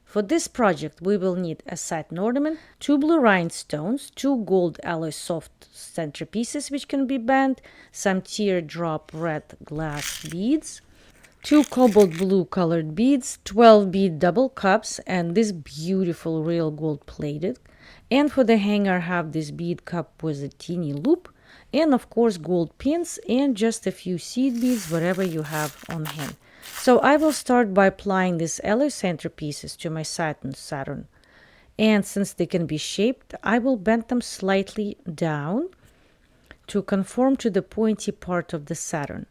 For this project, we will need a satin ornament, 2 blue rhinestones, 2 gold alloy soft centerpieces which can be bent, some teardrop red glass beads, 2 cobalt blue colored beads, 12 bead double cups, and this beautiful real gold plated. And for the hanger, I have this bead cup with a teeny loop, and of course gold pins and just a few seed beads, whatever you have on hand. So I will start by applying these alloy centerpieces to my satin. And since they can be shaped, I will bend them slightly down to conform to the pointy part of the satin.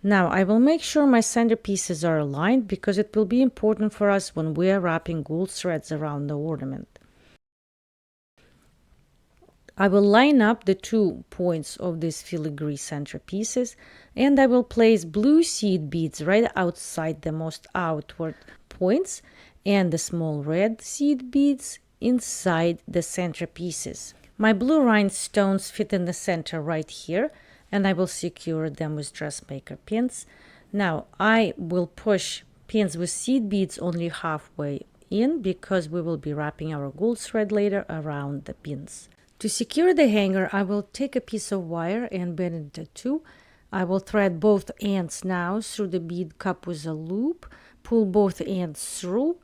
Now I will make sure my centerpieces are aligned because it will be important for us when we are wrapping gold threads around the ornament. I will line up the 2 points of these filigree centerpieces, and I will place blue seed beads right outside the most outward points and the small red seed beads inside the centerpieces. My blue rhinestones fit in the center right here, and I will secure them with dressmaker pins. Now I will push pins with seed beads only halfway in because we will be wrapping our gold thread later around the pins. To secure the hanger, I will take a piece of wire and bend it into 2. I will thread both ends now through the bead cup with a loop, pull both ends through,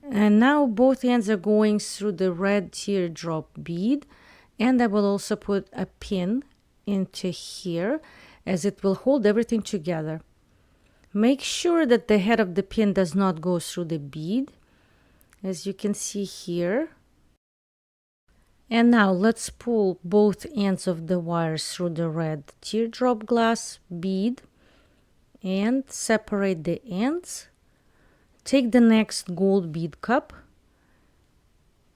and now both ends are going through the red teardrop bead, and I will also put a pin into here as it will hold everything together. Make sure that the head of the pin does not go through the bead, as you can see here. And now let's pull both ends of the wires through the red teardrop glass bead and separate the ends. Take the next gold bead cup,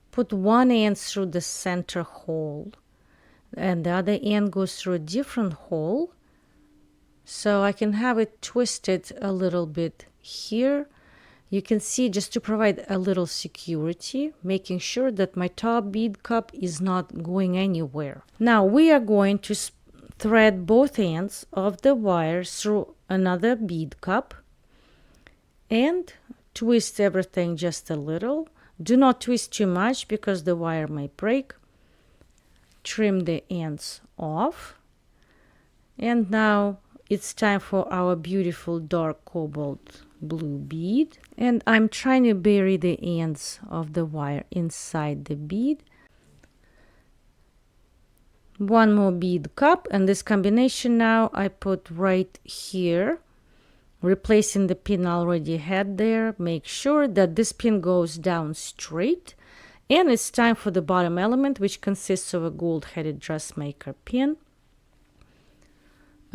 put one end through the center hole and the other end goes through a different hole, so I can have it twisted a little bit here. You can see, just to provide a little security, making sure that my top bead cup is not going anywhere. Now we are going to thread both ends of the wire through another bead cup and twist everything just a little. Do not twist too much because the wire might break. Trim the ends off. And now it's time for our beautiful dark cobalt blue bead, and I'm trying to bury the ends of the wire inside the bead. One more bead cup, and this combination now I put right here, replacing the pin I already had there. Make sure that this pin goes down straight, and it's time for the bottom element, which consists of a gold-headed dressmaker pin,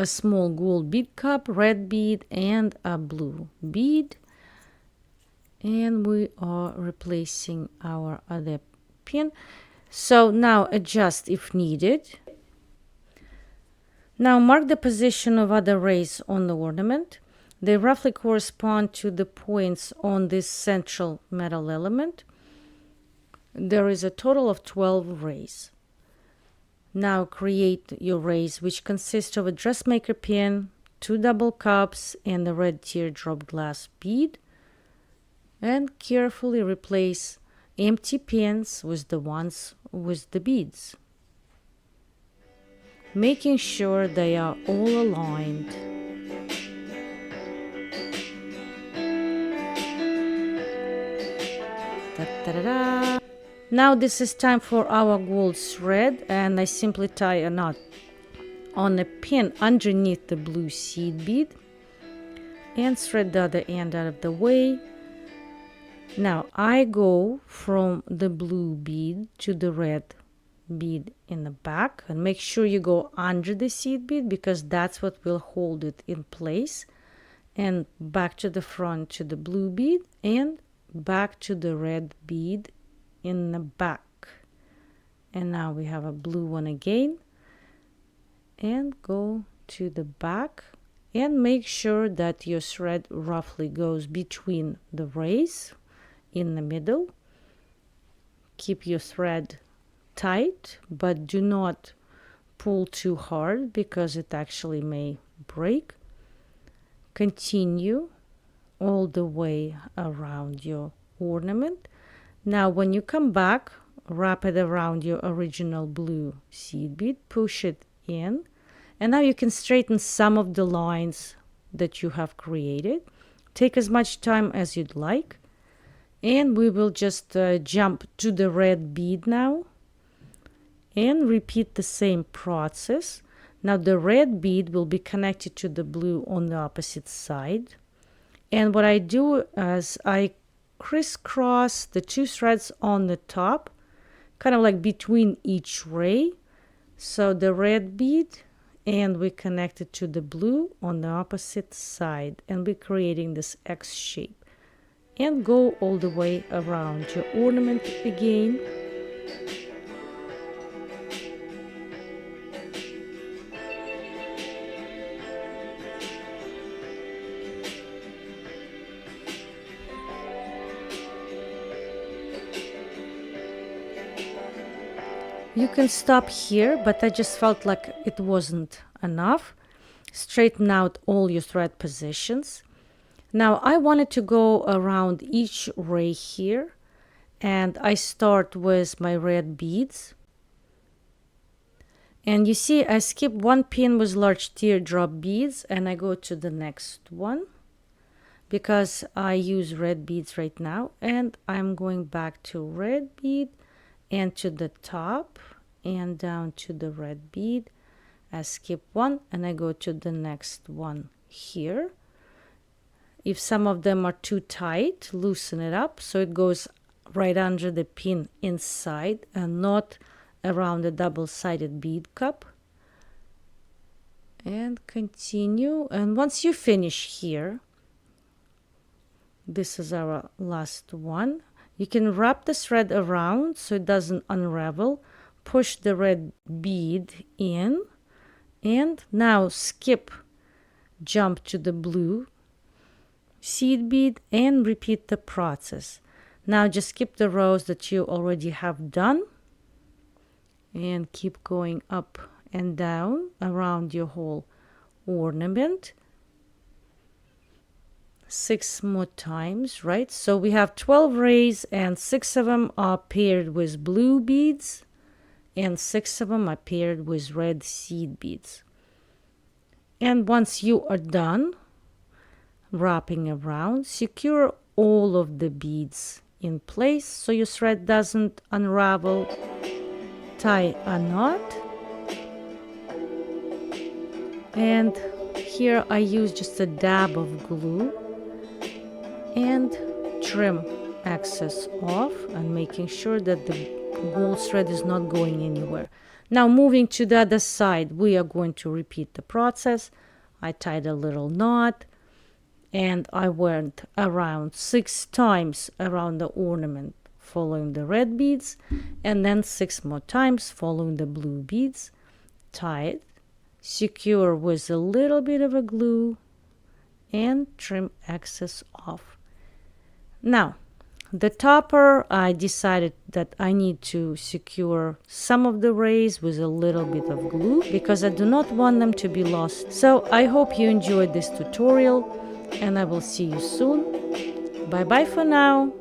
a small gold bead cup, red bead, and a blue bead. And we are replacing our other pin. So now adjust if needed. Now mark the position of other rays on the ornament. They roughly correspond to the points on this central metal element. There is a total of 12 rays. Now create your rays, which consist of a dressmaker pin, 2 double cups, and a red teardrop glass bead, and carefully replace empty pins with the ones with the beads, making sure they are all aligned. Da-da-da-da. Now this is time for our gold thread, and I simply tie a knot on a pin underneath the blue seed bead and thread the other end out of the way. Now I go from the blue bead to the red bead in the back, and make sure you go under the seed bead because that's what will hold it in place, and back to the front to the blue bead and back to the red bead in the back. And now we have a blue one again, and go to the back and make sure that your thread roughly goes between the rays in the middle. Keep your thread tight, but do not pull too hard because it actually may break. Continue all the way around your ornament. Now when you come back, wrap it around your original blue seed bead, push it in, and now you can straighten some of the lines that you have created. Take as much time as you'd like, and we will just jump to the red bead now and repeat the same process. Now the red bead will be connected to the blue on the opposite side, and what I do is I crisscross the two threads on the top, kind of like between each ray. So the red bead, and we connect it to the blue on the opposite side, and we're creating this X shape, and go all the way around your ornament again. You can stop here, but I just felt like it wasn't enough. Straighten out all your thread positions. Now I wanted to go around each ray here, and I start with my red beads. And you see I skip one pin with large teardrop beads, and I go to the next one because I use red beads right now, and I'm going back to red bead and to the top and down to the red bead. I skip one and I go to the next one here. If some of them are too tight, loosen it up so it goes right under the pin inside and not around the double-sided bead cup. And continue, and once you finish here, this is our last one. You can wrap the thread around so it doesn't unravel. Push the red bead in, and now skip, jump to the blue seed bead and repeat the process. Now just skip the rows that you already have done and keep going up and down around your whole ornament 6 more times, right? So we have 12 rays, and 6 of them are paired with blue beads and 6 of them are paired with red seed beads. And once you are done wrapping around, secure all of the beads in place so your thread doesn't unravel. Tie a knot, and here I use just a dab of glue and trim excess off and making sure that the gold thread is not going anywhere. Now moving to the other side, we are going to repeat the process. I tied a little knot and I went around 6 times around the ornament following the red beads, and then 6 more times following the blue beads. Tie it, secure with a little bit of a glue, and trim excess off. Now the topper, I decided that I need to secure some of the rays with a little bit of glue because I do not want them to be lost. So I hope you enjoyed this tutorial, and I will see you soon. Bye bye for now.